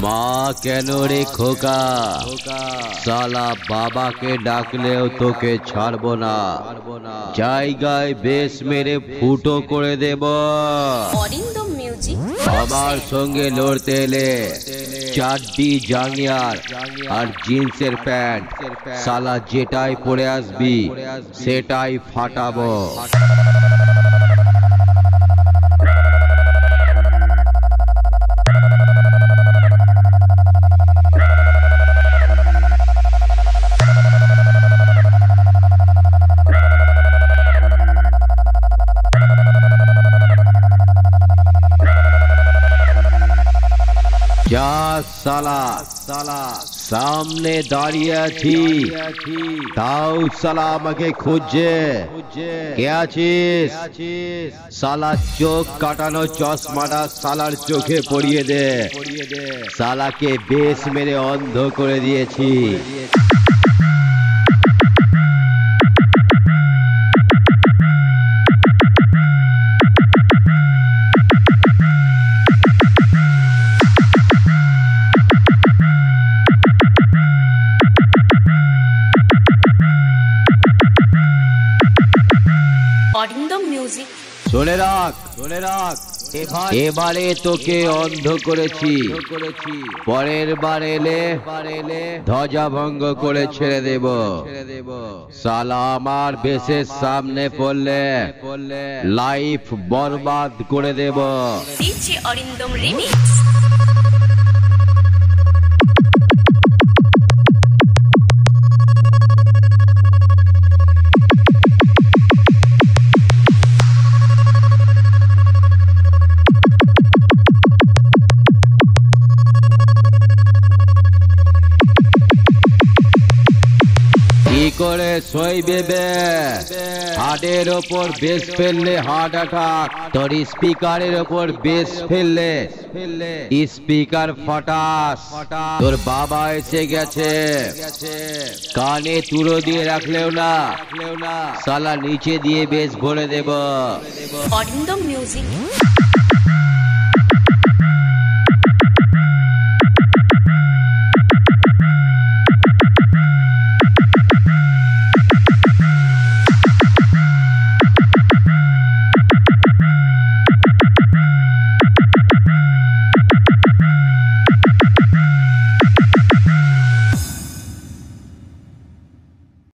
মা কেন রে খোকা, সালা বাবাকে ডাকলেও তোকে ছাড়বো না, জায়গায় বেশ মেরে ফুটো করে দেব। অরিন্দম মিউজিক। আমার সঙ্গে লড়তে এলে চারটি জাঙ্গিয়ার আর জিন্সের প্যান্ট, সালা যেটাই পরে আসবি সেটাই ফাটাবো। যা সালা সামনে দাঁড়িয়ে আছি, তাও সালা আমাকে খুঁজছে। কে আছিস? সালা চোখ কাটানো চশমাটা সালার চোখে পরিয়ে দে, সালাকে বেশ মেরে অন্ধ করে দিয়েছি। অরিন্দম মিউজিক। শুনে রাখ, এবারে তোকে অন্ধ করেছি, পরের বার এলে ধ্বজা ভঙ্গ করে ছেড়ে দেব। সালা আমার বেশের সামনে পড়লে লাইফ বরবাদ করে দেব। DJ Arindam remix. কি করে সইবে বে? হার্টের ওপর বেশ ফেললে হার্ট অ্যাটাক, তোর স্পিকারের ওপর বেশ ফেললে স্পিকার ফটাস। তোর বাবা এসে গেছে, কানে তুলো দিয়ে রাখলেও না, সালা নিচে দিয়ে বেশ ভরে দেব। অরিন্দম মিউজিক।